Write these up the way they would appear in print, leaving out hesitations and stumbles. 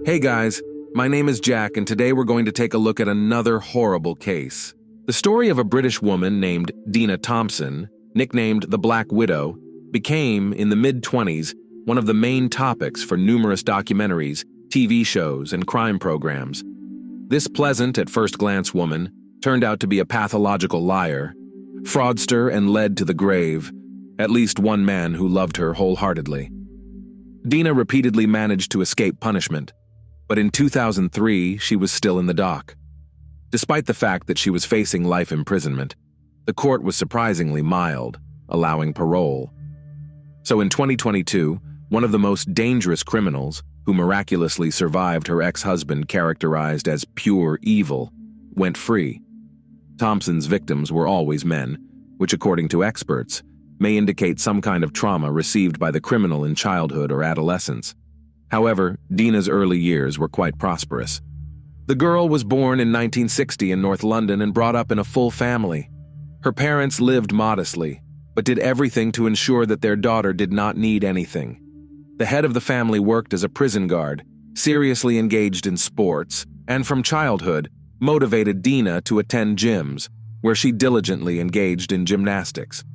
Hey guys, my name is Jack and today we're going to take a look at another horrible case. The story of a British woman named Dena Thompson, nicknamed the Black Widow, became, in the mid-20s, one of the main topics for numerous documentaries, TV shows, and crime programs. This pleasant at first glance woman turned out to be a pathological liar, fraudster, and led to the grave at least one man who loved her wholeheartedly. Dena repeatedly managed to escape punishment, but in 2003 she was still in the dock. Despite the fact that she was facing life imprisonment, the court was surprisingly mild, allowing parole. So in 2022, one of the most dangerous criminals, who miraculously survived her ex-husband characterized as pure evil, went free. Thompson's victims were always men, which according to experts, may indicate some kind of trauma received by the criminal in childhood or adolescence. However, Dena's early years were quite prosperous. The girl was born in 1960 in North London and brought up in a full family. Her parents lived modestly, but did everything to ensure that their daughter did not need anything. The head of the family worked as a prison guard, seriously engaged in sports, and from childhood, motivated Dena to attend gyms, where she diligently engaged in gymnastics.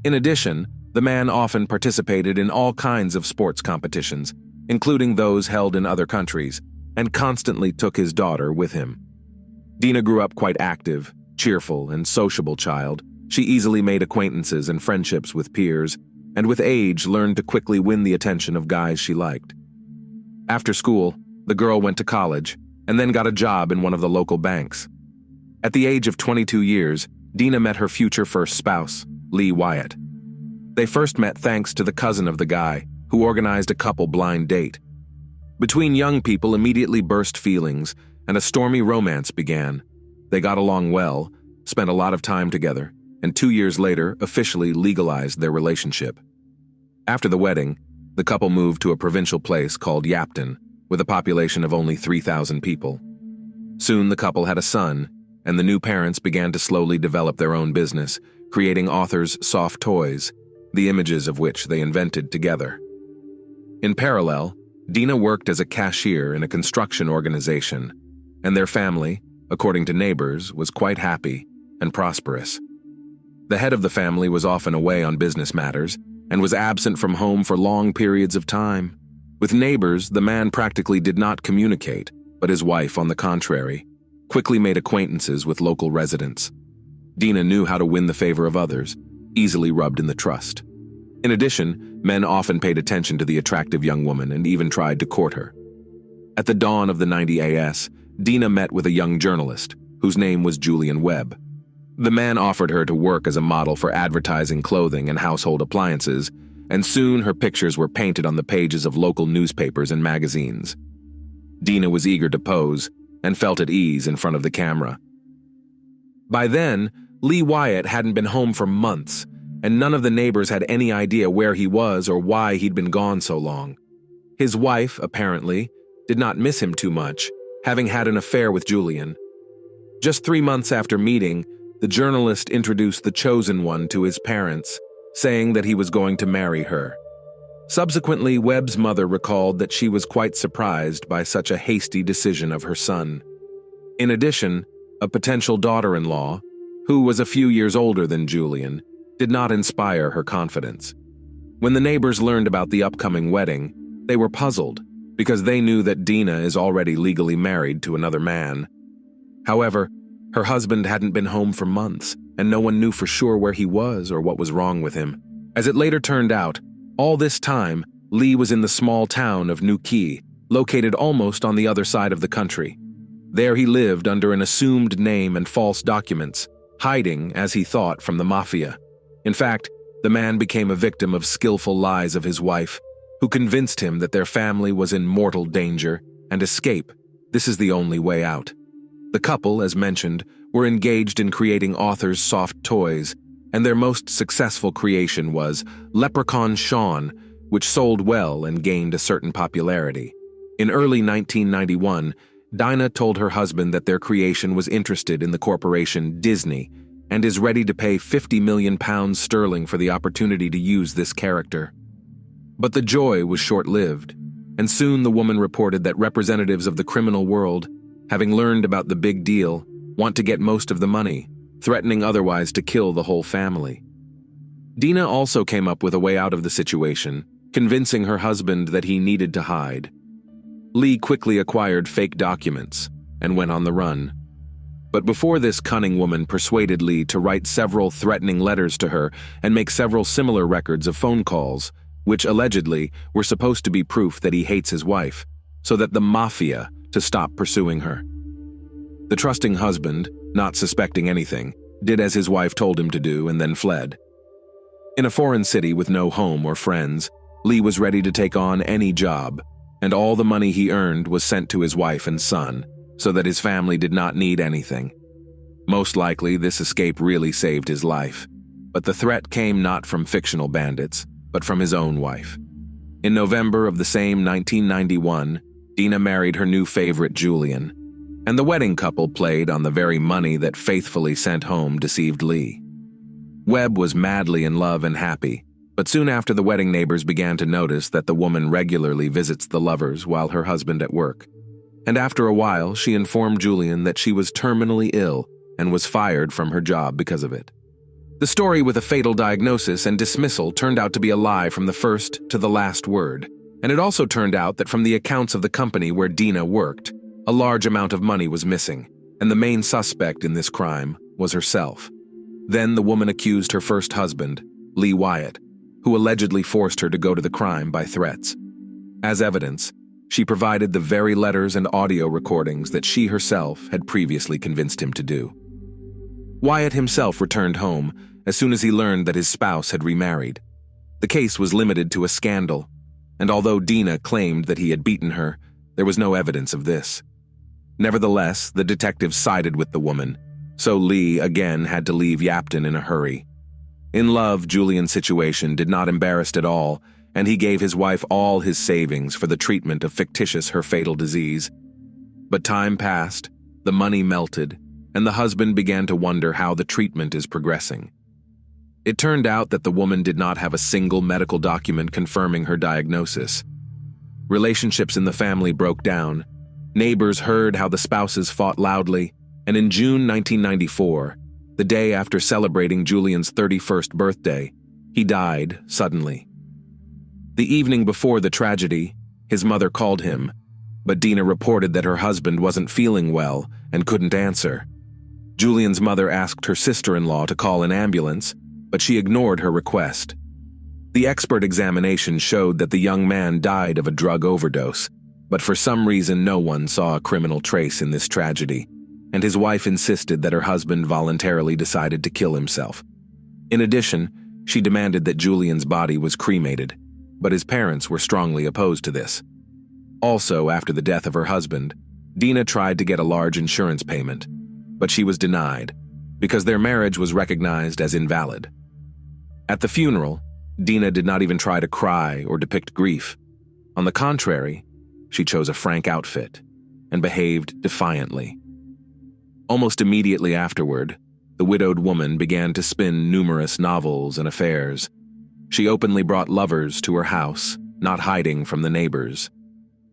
In addition, the man often participated in all kinds of sports competitions, including those held in other countries, and constantly took his daughter with him. Dena grew up quite active, cheerful, and sociable child. She easily made acquaintances and friendships with peers, and with age learned to quickly win the attention of guys she liked. After school, the girl went to college, and then got a job in one of the local banks. At the age of 22 years, Dena met her future first spouse, Lee Wyatt. They first met thanks to the cousin of the guy, who organized a couple blind date. Between young people immediately burst feelings, and a stormy romance began. They got along well, spent a lot of time together, and 2 years later officially legalized their relationship. After the wedding, the couple moved to a provincial place called Yapton, with a population of only 3,000 people. Soon the couple had a son, and the new parents began to slowly develop their own business, creating Author's soft toys, the images of which they invented together. In parallel, Dena worked as a cashier in a construction organization, and their family, according to neighbors, was quite happy and prosperous. The head of the family was often away on business matters and was absent from home for long periods of time. With neighbors, the man practically did not communicate, but his wife, on the contrary, quickly made acquaintances with local residents. Dena knew how to win the favor of others, easily rubbed in the trust. In addition, men often paid attention to the attractive young woman and even tried to court her. At the dawn of the 90 AS, Dena met with a young journalist, whose name was Julian Webb. The man offered her to work as a model for advertising clothing and household appliances, and soon her pictures were painted on the pages of local newspapers and magazines. Dena was eager to pose and felt at ease in front of the camera. By then, Lee Wyatt hadn't been home for months, and none of the neighbors had any idea where he was or why he'd been gone so long. His wife, apparently, did not miss him too much, having had an affair with Julian. Just 3 months after meeting, the journalist introduced the chosen one to his parents, saying that he was going to marry her. Subsequently, Webb's mother recalled that she was quite surprised by such a hasty decision of her son. In addition, a potential daughter-in-law, who was a few years older than Julian, did not inspire her confidence. When the neighbors learned about the upcoming wedding, they were puzzled because they knew that Dena is already legally married to another man. However, her husband hadn't been home for months, and no one knew for sure where he was or what was wrong with him. As it later turned out, all this time, Lee was in the small town of New Quay, located almost on the other side of the country. There he lived under an assumed name and false documents, hiding, as he thought, from the mafia. In fact, the man became a victim of skillful lies of his wife, who convinced him that their family was in mortal danger, and escape, this is the only way out. The couple, as mentioned, were engaged in creating Author's soft toys, and their most successful creation was Leprechaun Sean, which sold well and gained a certain popularity. In early 1991, Dena told her husband that their creation was interested in the corporation Disney, and is ready to pay £50 million for the opportunity to use this character. But the joy was short-lived, and soon the woman reported that representatives of the criminal world, having learned about the big deal, want to get most of the money, threatening otherwise to kill the whole family. Dena also came up with a way out of the situation, convincing her husband that he needed to hide. Lee quickly acquired fake documents and went on the run. But before this cunning woman persuaded Lee to write several threatening letters to her and make several similar records of phone calls, which allegedly were supposed to be proof that he hates his wife, so that the mafia to stop pursuing her. The trusting husband, not suspecting anything, did as his wife told him to do and then fled. In a foreign city with no home or friends, Lee was ready to take on any job, and all the money he earned was sent to his wife and son, so that his family did not need anything. Most likely, this escape really saved his life, but the threat came not from fictional bandits, but from his own wife. In November of the same 1991, Dena married her new favorite, Julian, and the wedding couple played on the very money that faithfully sent home deceived Lee. Webb was madly in love and happy, but soon after the wedding neighbors began to notice that the woman regularly visits the lovers while her husband at work. And after a while, she informed Julian that she was terminally ill and was fired from her job because of it. The story with a fatal diagnosis and dismissal turned out to be a lie from the first to the last word, and it also turned out that from the accounts of the company where Dena worked, a large amount of money was missing, and the main suspect in this crime was herself. Then the woman accused her first husband, Lee Wyatt, who allegedly forced her to go to the crime by threats. As evidence, she provided the very letters and audio recordings that she herself had previously convinced him to do. Wyatt himself returned home as soon as he learned that his spouse had remarried. The case was limited to a scandal, and although Dena claimed that he had beaten her, there was no evidence of this. Nevertheless, the detectives sided with the woman, so Lee again had to leave Yapton in a hurry. In love, Julian's situation did not embarrass at all, and he gave his wife all his savings for the treatment of fictitious her fatal disease. But time passed, the money melted, and the husband began to wonder how the treatment is progressing. It turned out that the woman did not have a single medical document confirming her diagnosis. Relationships in the family broke down. Neighbors heard how the spouses fought loudly, and in June 1994, the day after celebrating Julian's 31st birthday, he died suddenly. The evening before the tragedy, his mother called him, but Dena reported that her husband wasn't feeling well and couldn't answer. Julian's mother asked her sister-in-law to call an ambulance, but she ignored her request. The expert examination showed that the young man died of a drug overdose, but for some reason no one saw a criminal trace in this tragedy, and his wife insisted that her husband voluntarily decided to kill himself. In addition, she demanded that Julian's body was cremated, but his parents were strongly opposed to this. Also, after the death of her husband, Dena tried to get a large insurance payment, but she was denied because their marriage was recognized as invalid. At the funeral, Dena did not even try to cry or depict grief. On the contrary, she chose a frank outfit and behaved defiantly. Almost immediately afterward, the widowed woman began to spin numerous novels and affairs. She openly brought lovers to her house, not hiding from the neighbors.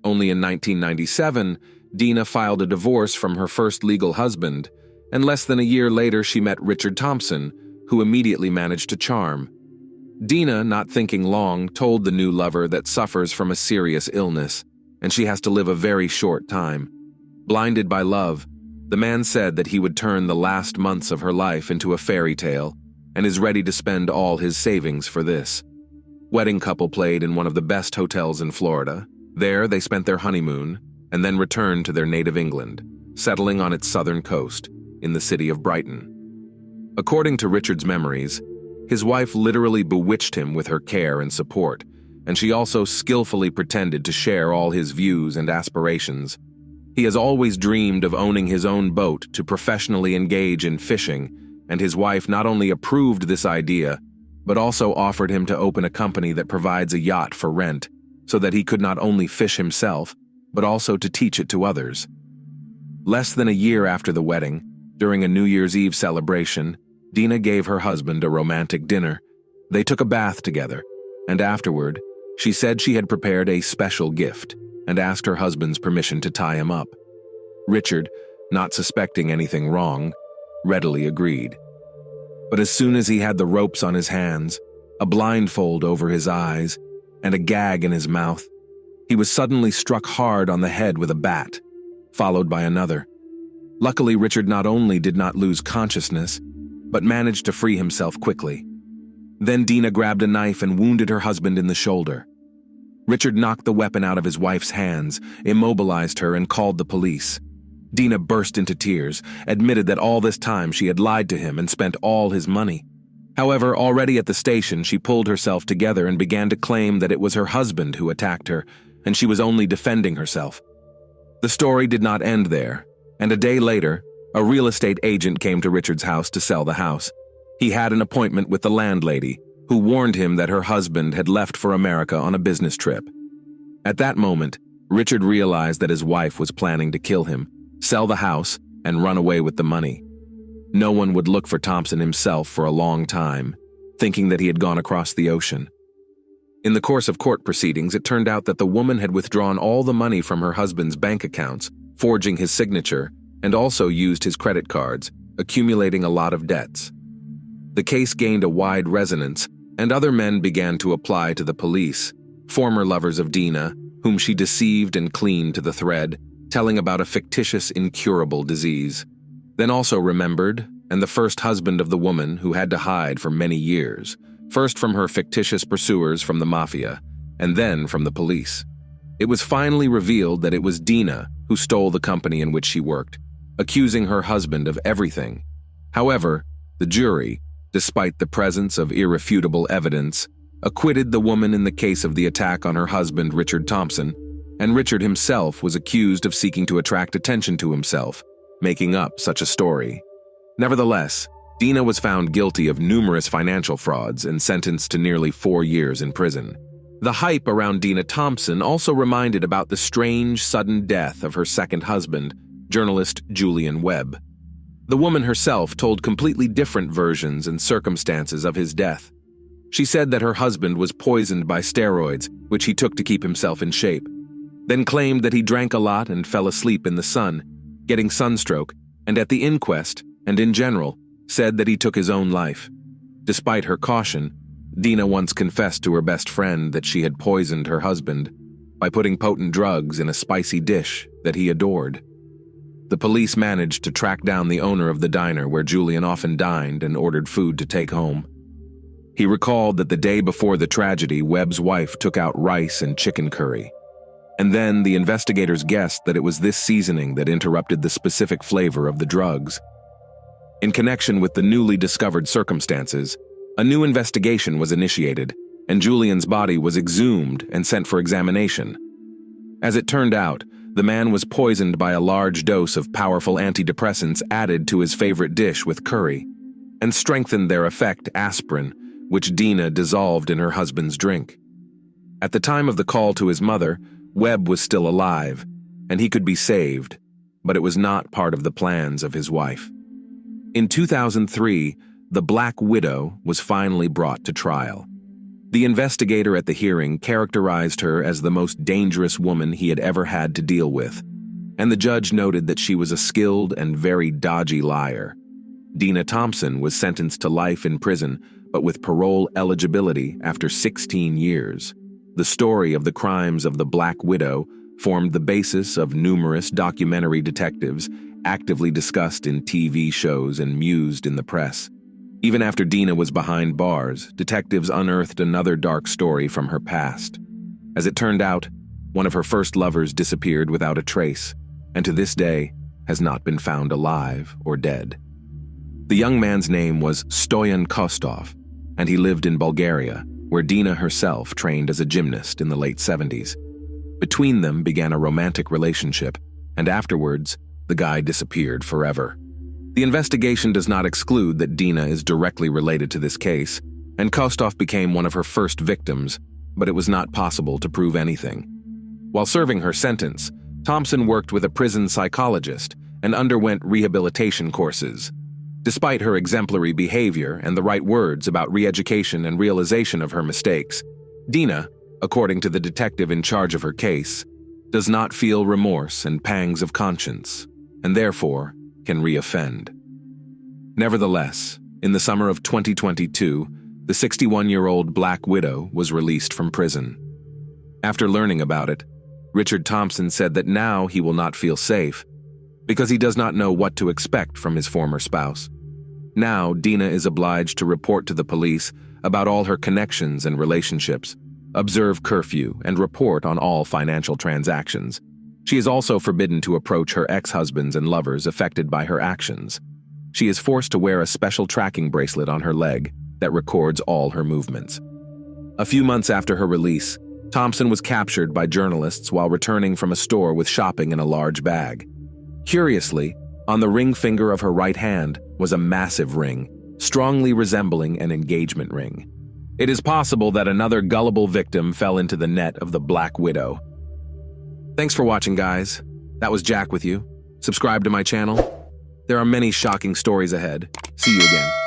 Only in 1997, Dena filed a divorce from her first legal husband, and less than a year later she met Richard Thompson, who immediately managed to charm. Dena, not thinking long, told the new lover that suffers from a serious illness, and she has to live a very short time. Blinded by love, the man said that he would turn the last months of her life into a fairy tale, and is ready to spend all his savings for this. Wedding couple played in one of the best hotels in Florida. There they spent their honeymoon, and then returned to their native England, settling on its southern coast, in the city of Brighton. According to Richard's memories, his wife literally bewitched him with her care and support, and she also skillfully pretended to share all his views and aspirations. He has always dreamed of owning his own boat to professionally engage in fishing, and his wife not only approved this idea, but also offered him to open a company that provides a yacht for rent, so that he could not only fish himself, but also to teach it to others. Less than a year after the wedding, during a New Year's Eve celebration, Dena gave her husband a romantic dinner. They took a bath together, and afterward, she said she had prepared a special gift, and asked her husband's permission to tie him up. Richard, not suspecting anything wrong, readily agreed. But as soon as he had the ropes on his hands, a blindfold over his eyes, and a gag in his mouth, he was suddenly struck hard on the head with a bat, followed by another. Luckily, Richard not only did not lose consciousness, but managed to free himself quickly. Then Dena grabbed a knife and wounded her husband in the shoulder. Richard knocked the weapon out of his wife's hands, immobilized her, and called the police. Dena burst into tears, admitted that all this time she had lied to him and spent all his money. However, already at the station, she pulled herself together and began to claim that it was her husband who attacked her, and she was only defending herself. The story did not end there, and a day later, a real estate agent came to Richard's house to sell the house. He had an appointment with the landlady, who warned him that her husband had left for America on a business trip. At that moment, Richard realized that his wife was planning to kill him, sell the house, and run away with the money. No one would look for Thompson himself for a long time, thinking that he had gone across the ocean. In the course of court proceedings, it turned out that the woman had withdrawn all the money from her husband's bank accounts, forging his signature, and also used his credit cards, accumulating a lot of debts. The case gained a wide resonance, and other men began to apply to the police, former lovers of Dena, whom she deceived and cleaned to the thread, telling about a fictitious, incurable disease. Then also remembered, and the first husband of the woman who had to hide for many years, first from her fictitious pursuers from the mafia, and then from the police. It was finally revealed that it was Dena who stole the company in which she worked, accusing her husband of everything. However, the jury, despite the presence of irrefutable evidence, acquitted the woman in the case of the attack on her husband, Richard Thompson, and Richard himself was accused of seeking to attract attention to himself, making up such a story. Nevertheless, Dena was found guilty of numerous financial frauds and sentenced to nearly 4 years in prison. The hype around Dena Thompson also reminded about the strange, sudden death of her second husband, journalist Julian Webb. The woman herself told completely different versions and circumstances of his death. She said that her husband was poisoned by steroids, which he took to keep himself in shape, then claimed that he drank a lot and fell asleep in the sun, getting sunstroke, and at the inquest, and in general, said that he took his own life. Despite her caution, Dena once confessed to her best friend that she had poisoned her husband by putting potent drugs in a spicy dish that he adored. The police managed to track down the owner of the diner where Julian often dined and ordered food to take home. He recalled that the day before the tragedy, Webb's wife took out rice and chicken curry. And then the investigators guessed that it was this seasoning that interrupted the specific flavor of the drugs. In connection with the newly discovered circumstances, a new investigation was initiated, and Julian's body was exhumed and sent for examination. As it turned out, the man was poisoned by a large dose of powerful antidepressants added to his favorite dish with curry, and strengthened their effect, aspirin, which Dena dissolved in her husband's drink. At the time of the call to his mother, Webb was still alive, and he could be saved, but it was not part of the plans of his wife. In 2003, the Black Widow was finally brought to trial. The investigator at the hearing characterized her as the most dangerous woman he had ever had to deal with, and the judge noted that she was a skilled and very dodgy liar. Dena Thompson was sentenced to life in prison, but with parole eligibility after 16 years. The story of the crimes of the Black Widow formed the basis of numerous documentary detectives actively discussed in TV shows and mused in the press. Even after Dena was behind bars, detectives unearthed another dark story from her past. As it turned out, one of her first lovers disappeared without a trace, and to this day has not been found alive or dead. The young man's name was Stoyan Kostov, and he lived in Bulgaria, where Dena herself trained as a gymnast in the late 70s. Between them began a romantic relationship, and afterwards, the guy disappeared forever. The investigation does not exclude that Dena is directly related to this case, and Kostov became one of her first victims, but it was not possible to prove anything. While serving her sentence, Thompson worked with a prison psychologist and underwent rehabilitation courses. Despite her exemplary behavior and the right words about re-education and realization of her mistakes, Dena, according to the detective in charge of her case, does not feel remorse and pangs of conscience, and therefore can reoffend. Nevertheless, in the summer of 2022, the 61-year-old Black Widow was released from prison. After learning about it, Richard Thompson said that now he will not feel safe because he does not know what to expect from his former spouse. Now, Dena is obliged to report to the police about all her connections and relationships, observe curfew, and report on all financial transactions. She is also forbidden to approach her ex-husbands and lovers affected by her actions. She is forced to wear a special tracking bracelet on her leg that records all her movements. A few months after her release, Thompson was captured by journalists while returning from a store with shopping in a large bag. Curiously, on the ring finger of her right hand was a massive ring, strongly resembling an engagement ring. It is possible that another gullible victim fell into the net of the Black Widow. Thanks for watching, guys. That was Jack with you. Subscribe to my channel. There are many shocking stories ahead. See you again.